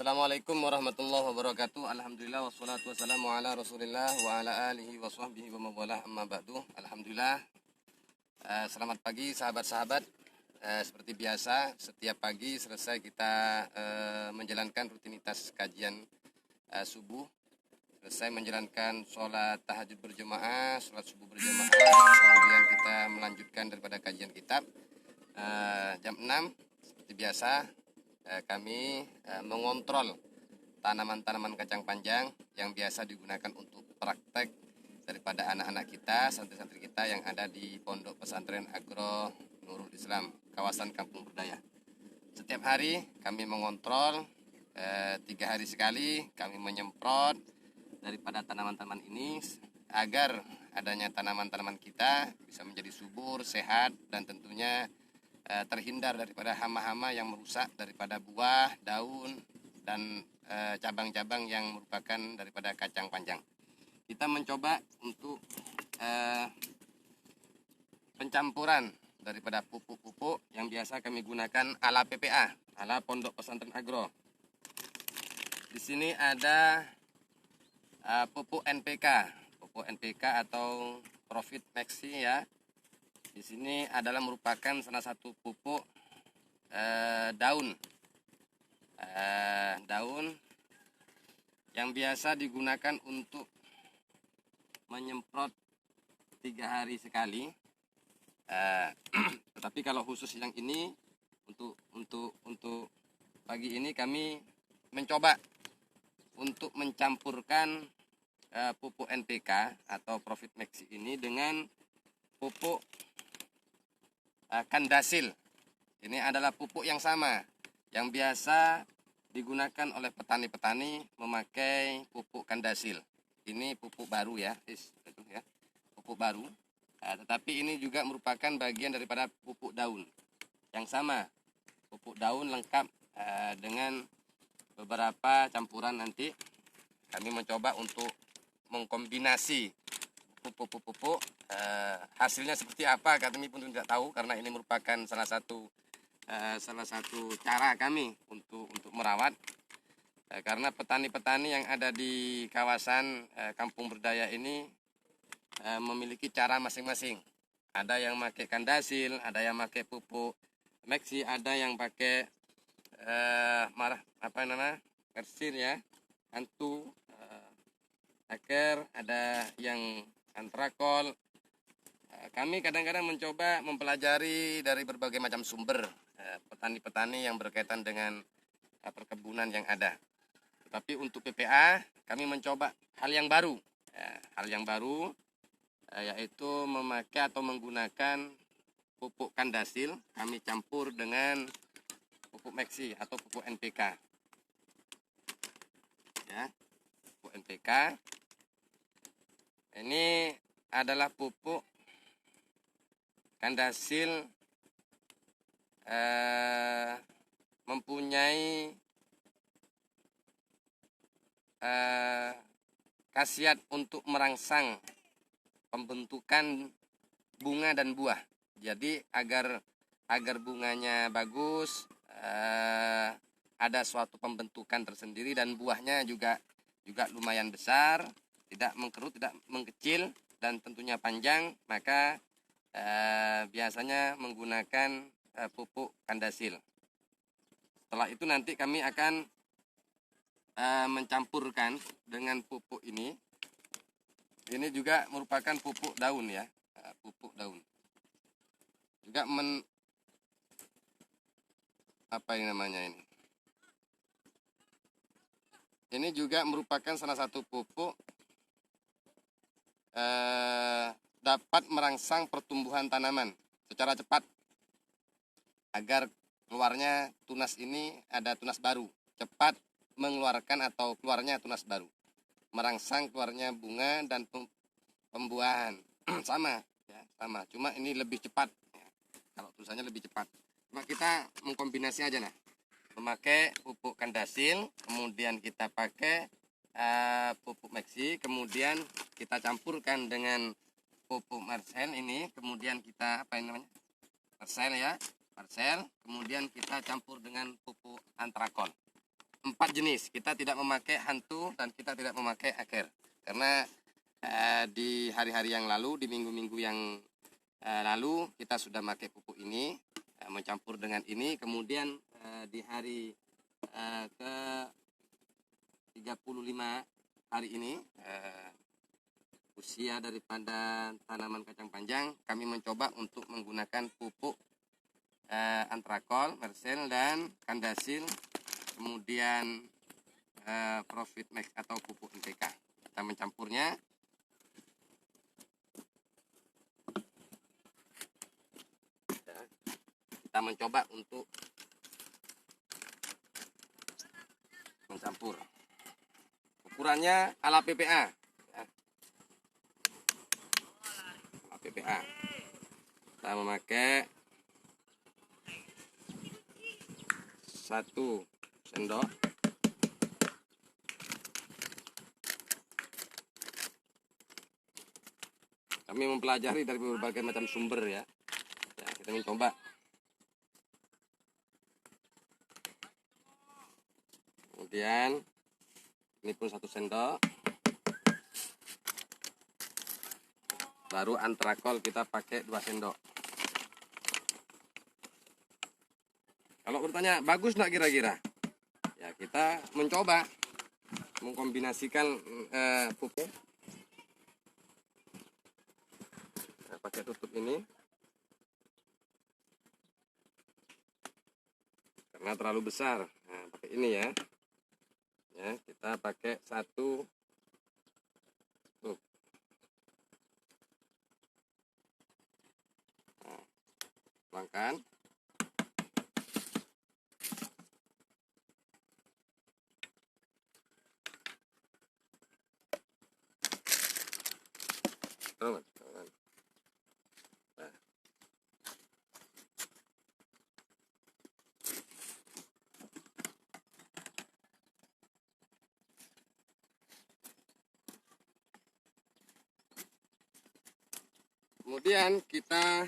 Assalamualaikum warahmatullahi wabarakatuh. Alhamdulillah wassalatu wassalamu ala Rasulillah wa ala alihi wa sahbihi wa mawalah amma ba'du. Alhamdulillah. Selamat pagi sahabat-sahabat. Seperti biasa, setiap pagi selesai kita menjalankan rutinitas kajian subuh. Selesai menjalankan sholat tahajud berjamaah, sholat subuh berjamaah. Kemudian kita melanjutkan daripada kajian kitab. Jam 6 seperti biasa kami mengontrol tanaman-tanaman kacang panjang yang biasa digunakan untuk praktek daripada anak-anak kita, santri-santri kita yang ada di Pondok Pesantren Agro Nurul Islam, kawasan Kampung Berdaya. Setiap hari kami mengontrol, 3 hari sekali kami menyemprot daripada tanaman-tanaman ini agar adanya tanaman-tanaman kita bisa menjadi subur, sehat, dan tentunya terhindar daripada hama-hama yang merusak daripada buah, daun, dan cabang-cabang yang merupakan daripada kacang panjang. Kita mencoba untuk pencampuran daripada pupuk-pupuk yang biasa kami gunakan ala PPA, ala Pondok Pesantren Agro. Di sini ada pupuk NPK atau Profit Maxi ya. Di sini adalah merupakan salah satu pupuk daun yang biasa digunakan untuk menyemprot 3 hari sekali. Tetapi kalau khusus yang ini untuk pagi ini kami mencoba untuk mencampurkan pupuk NPK atau Profit Maxi ini dengan pupuk Kandasil. Ini adalah pupuk yang sama yang biasa digunakan oleh petani-petani memakai pupuk Kandasil. Ini pupuk baru ya, pupuk baru. Tetapi ini juga merupakan bagian daripada pupuk daun yang sama. Pupuk daun lengkap dengan beberapa campuran. Nanti kami mencoba untuk mengkombinasi pupuk-pupuk. Hasilnya seperti apa kami pun tidak tahu, karena ini merupakan salah satu cara kami untuk merawat. Karena petani-petani yang ada di kawasan Kampung Berdaya ini memiliki cara masing-masing. Ada yang pakai Kandasil, ada yang pakai pupuk Maxi, ada yang pakai Persir ya, Antu, Aker, ada yang Antrakol. Kami kadang-kadang mencoba mempelajari dari berbagai macam sumber petani-petani yang berkaitan dengan perkebunan yang ada. Tetapi untuk PPA kami mencoba hal yang baru. Yaitu memakai atau menggunakan pupuk Kandasil, kami campur dengan pupuk Maxi atau pupuk NPK. Ya, pupuk NPK. Ini adalah pupuk Kandasil mempunyai khasiat untuk merangsang pembentukan bunga dan buah. Jadi agar bunganya bagus, ada suatu pembentukan tersendiri, dan buahnya juga lumayan besar, tidak mengkerut, tidak mengkecil, dan tentunya panjang, maka biasanya menggunakan pupuk Kandasil. Setelah itu nanti kami akan mencampurkan dengan pupuk ini. Ini juga merupakan pupuk daun ya, pupuk daun. Juga Ini juga merupakan salah satu pupuk dapat merangsang pertumbuhan tanaman secara cepat agar keluarnya tunas ini ada tunas baru, cepat mengeluarkan atau keluarnya tunas baru, merangsang keluarnya bunga dan pembuahan. sama, cuma ini lebih cepat ya. Kalau tulisannya lebih cepat, cuma kita mengkombinasi aja lah, memakai pupuk Kandasil, kemudian kita pakai pupuk Maxi, kemudian kita campurkan dengan pupuk Marcel ini, kemudian kita Marcel, kemudian kita campur dengan pupuk Antrakol. 4 jenis. Kita tidak memakai hantu dan kita tidak memakai aker. Karena di hari-hari yang lalu, di minggu-minggu yang lalu kita sudah pakai pupuk ini, mencampur dengan ini. Kemudian di hari ke 35 hari ini, usia daripada tanaman kacang panjang, kami mencoba untuk menggunakan pupuk Antrakol, Mersel, dan Kandasil, kemudian Profit Max atau pupuk NPK. Kita mencampurnya. Kita mencoba untuk mencampur. Ukurannya ala PPA. Ya. Ala PPA. Kita memakai 1 sendok. Kami mempelajari dari berbagai macam sumber ya. Kita mencoba. Kemudian ini pun 1 sendok. Baru Antrakol kita pakai 2 sendok. Kalau bertanya bagus nggak kira-kira? Ya kita mencoba mengkombinasikan pupuk. Nah, pakai tutup ini. Karena terlalu besar. Nah, pakai ini ya. Ya, kita pakai 1 tutup. Nah, tuangkan. Nah. Kemudian kita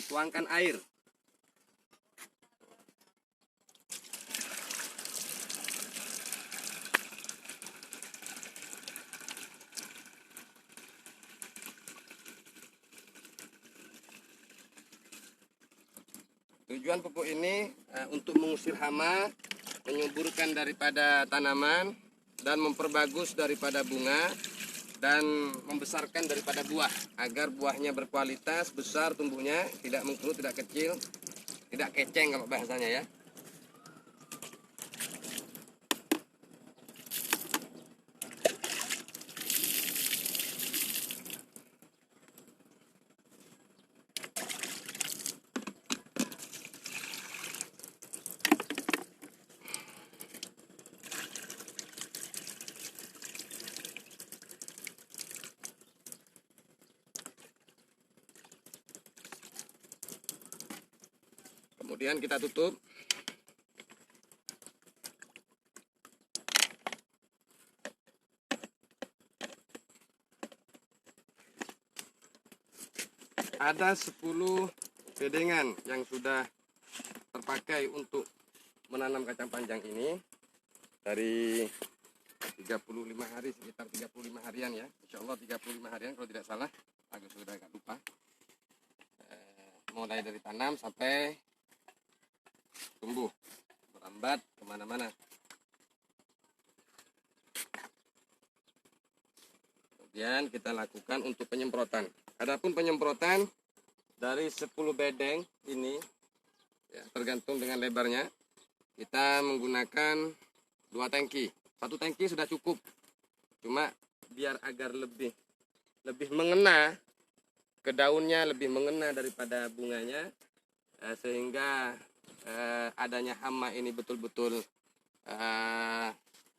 tuangkan air. Tujuan pupuk ini untuk mengusir hama, menyuburkan daripada tanaman, dan memperbagus daripada bunga, dan membesarkan daripada buah, agar buahnya berkualitas, besar tumbuhnya, tidak mengkerut, tidak kecil, tidak keceng kalau bahasanya ya. Kemudian kita tutup. Ada 10 bedengan yang sudah terpakai untuk menanam kacang panjang ini. Dari 35 hari, sekitar 35 harian ya. Insya Allah 35 harian kalau tidak salah. Sudah agak lupa. Mulai dari tanam sampai tumbuh, merambat kemana-mana. Kemudian kita lakukan untuk penyemprotan. Adapun penyemprotan dari 10 bedeng ini, ya, tergantung dengan lebarnya, kita menggunakan 2 tangki. 1 tangki sudah cukup. Cuma biar agar lebih mengena ke daunnya, lebih mengena daripada bunganya, sehingga adanya hama ini betul-betul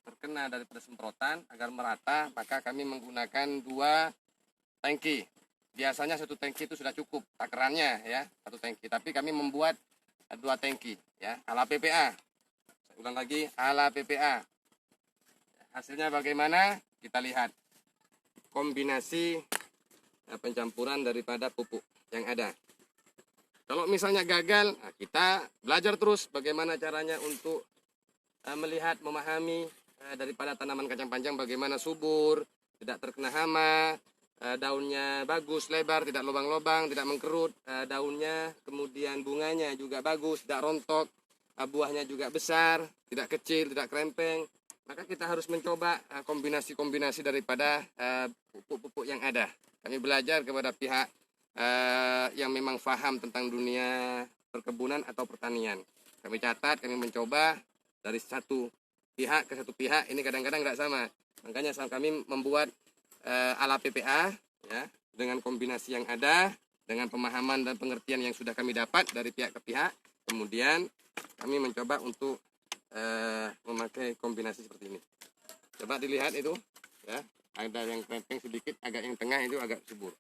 terkena daripada semprotan agar merata, maka kami menggunakan 2 tangki. Biasanya 1 tangki itu sudah cukup takarannya ya, 1 tangki. Tapi kami membuat 2 tangki ya, ala PPA. Saya ulang lagi, ala PPA. Hasilnya bagaimana? Kita lihat kombinasi pencampuran daripada pupuk yang ada. Kalau misalnya gagal, kita belajar terus bagaimana caranya untuk melihat, memahami daripada tanaman kacang panjang bagaimana subur, tidak terkena hama, daunnya bagus, lebar, tidak lubang-lubang, tidak mengkerut, daunnya, kemudian bunganya juga bagus, tidak rontok, buahnya juga besar, tidak kecil, tidak krempeng. Maka kita harus mencoba kombinasi-kombinasi daripada pupuk-pupuk yang ada. Kami belajar kepada pihak yang memang paham tentang dunia perkebunan atau pertanian. Kami catat, kami mencoba dari satu pihak ke satu pihak. Ini kadang-kadang tidak sama. Makanya kami membuat ala PPA ya, dengan kombinasi yang ada, dengan pemahaman dan pengertian yang sudah kami dapat dari pihak ke pihak. Kemudian kami mencoba untuk memakai kombinasi seperti ini. Coba dilihat itu ya, ada yang krempeng sedikit, agak yang tengah itu agak subur.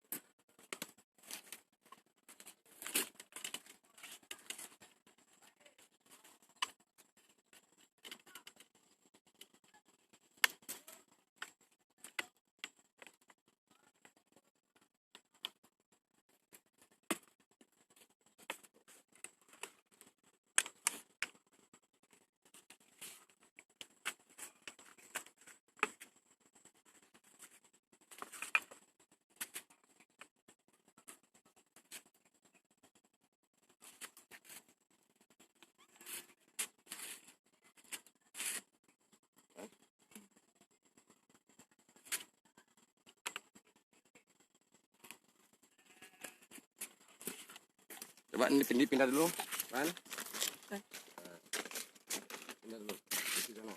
Coba ini pindah dulu, kan? Pindah dulu di sana.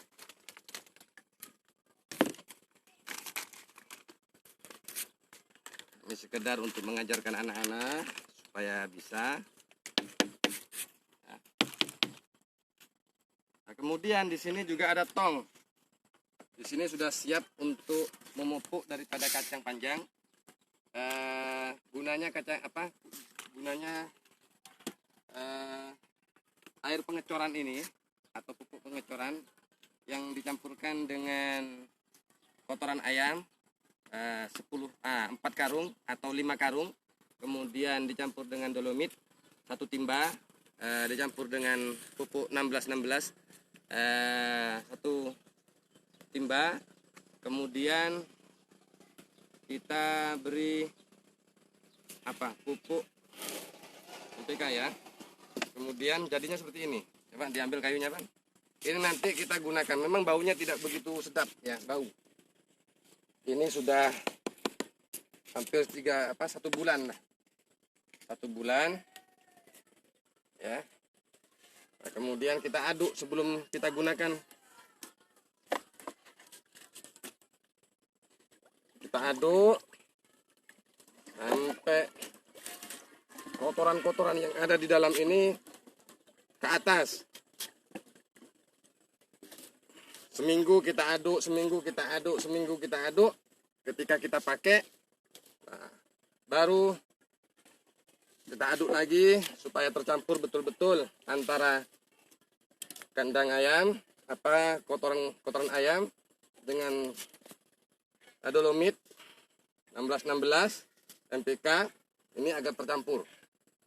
Ini sekedar untuk mengajarkan anak-anak supaya bisa. Nah, kemudian di sini juga ada tong. Di sini sudah siap untuk memupuk daripada kacang panjang. Gunanya kacang apa? Gunanya air pengecoran ini atau pupuk pengecoran yang dicampurkan dengan kotoran ayam 4 karung atau 5 karung, kemudian dicampur dengan dolomit 1 timba, dicampur dengan pupuk 16-16 1 timba, kemudian kita beri pupuk NPK ya. Kemudian jadinya seperti ini. Coba diambil kayunya, Bang. Ini nanti kita gunakan. Memang baunya tidak begitu sedap ya, bau. Ini sudah hampir 1 bulan lah. 1 bulan. Ya. Nah, kemudian kita aduk sebelum kita gunakan. Kita aduk sampai kotoran-kotoran yang ada di dalam ini ke atas. Seminggu kita aduk, seminggu kita aduk, seminggu kita aduk. Ketika kita pakai, baru kita aduk lagi supaya tercampur betul-betul antara kandang ayam, kotoran ayam dengan dolomit 16-16 NPK ini agak tercampur.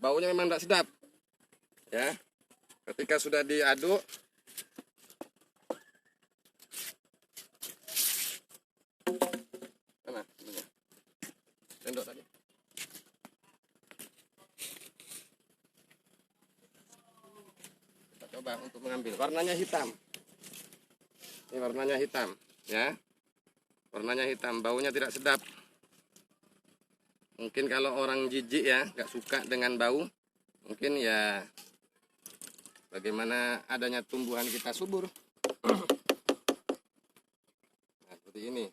Baunya memang tidak sedap. Ya. Ketika sudah diaduk, mana ininya? Sendok tadi. Kita coba untuk mengambil. Warnanya hitam. Ini warnanya hitam, ya. Warnanya hitam, baunya tidak sedap. Mungkin kalau orang jijik ya, nggak suka dengan bau, mungkin ya bagaimana adanya tumbuhan kita subur. Nah, seperti ini.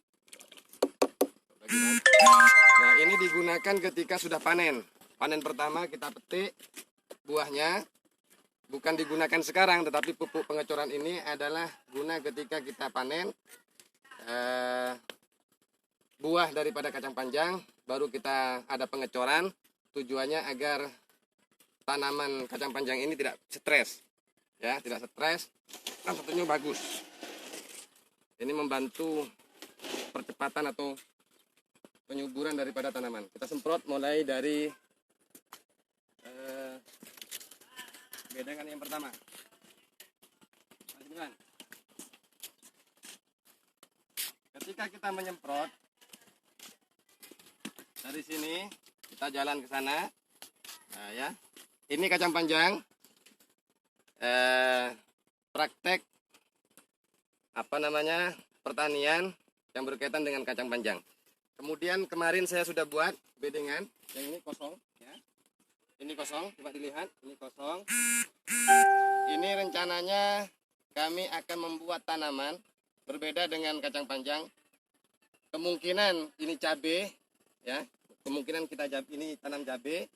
Nah, ini digunakan ketika sudah panen. Panen pertama kita petik buahnya. Bukan digunakan sekarang, tetapi pupuk pengecoran ini adalah guna ketika kita panen buah daripada kacang panjang, baru kita ada pengecoran. Tujuannya agar tanaman kacang panjang ini tidak stres, ya, tidak stres, dan tentunya bagus. Ini membantu percepatan atau penyuburan daripada tanaman. Kita semprot mulai dari bedengan yang pertama. Masukkan. ketika kita menyemprot dari sini, kita jalan ke sana. Nah, ya. Ini kacang panjang. Praktek pertanian yang berkaitan dengan kacang panjang. Kemudian kemarin saya sudah buat bedengan. Yang ini kosong, ya. Ini kosong, coba dilihat. Ini kosong. Ini rencananya kami akan membuat tanaman berbeda dengan kacang panjang. Kemungkinan ini cabai, ya. Kemungkinan ini tanam cabai.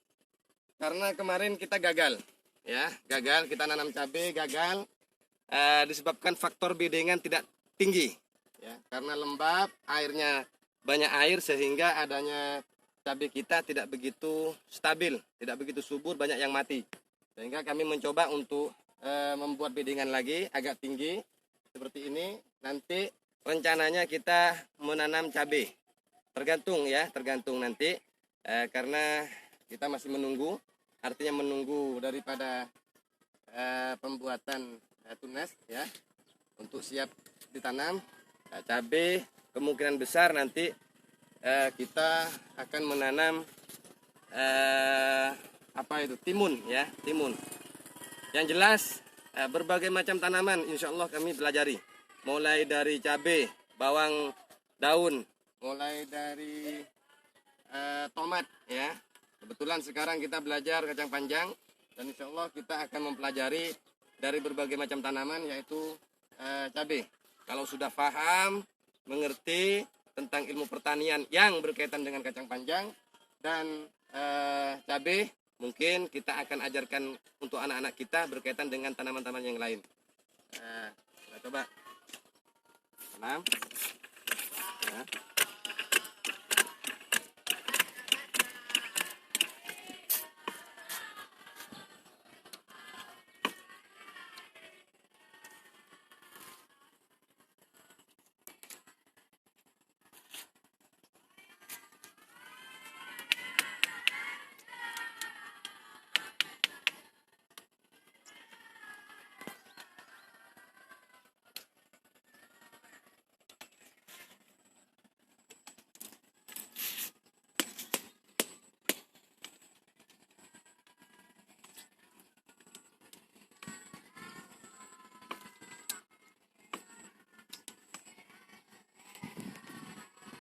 Karena kemarin kita gagal, ya. Gagal kita nanam cabai, gagal disebabkan faktor bedengan tidak tinggi, ya. Karena lembab, airnya banyak air sehingga adanya cabai kita tidak begitu stabil, tidak begitu subur, banyak yang mati. Sehingga kami mencoba untuk membuat bedengan lagi agak tinggi seperti ini. Nanti rencananya kita menanam cabai. Tergantung, ya, tergantung nanti karena kita masih menunggu, artinya menunggu daripada pembuatan tunas, ya, untuk siap ditanam. Cabai kemungkinan besar nanti kita akan menanam timun, ya, timun. Yang jelas berbagai macam tanaman insya Allah kami pelajari, mulai dari cabai, bawang daun, mulai dari tomat, ya. Kebetulan sekarang kita belajar kacang panjang dan insya Allah kita akan mempelajari dari berbagai macam tanaman, yaitu cabai. Kalau sudah paham, mengerti tentang ilmu pertanian yang berkaitan dengan kacang panjang dan cabai, mungkin kita akan ajarkan untuk anak-anak kita berkaitan dengan tanaman-tanaman yang lain. Kita coba tanam. Ya.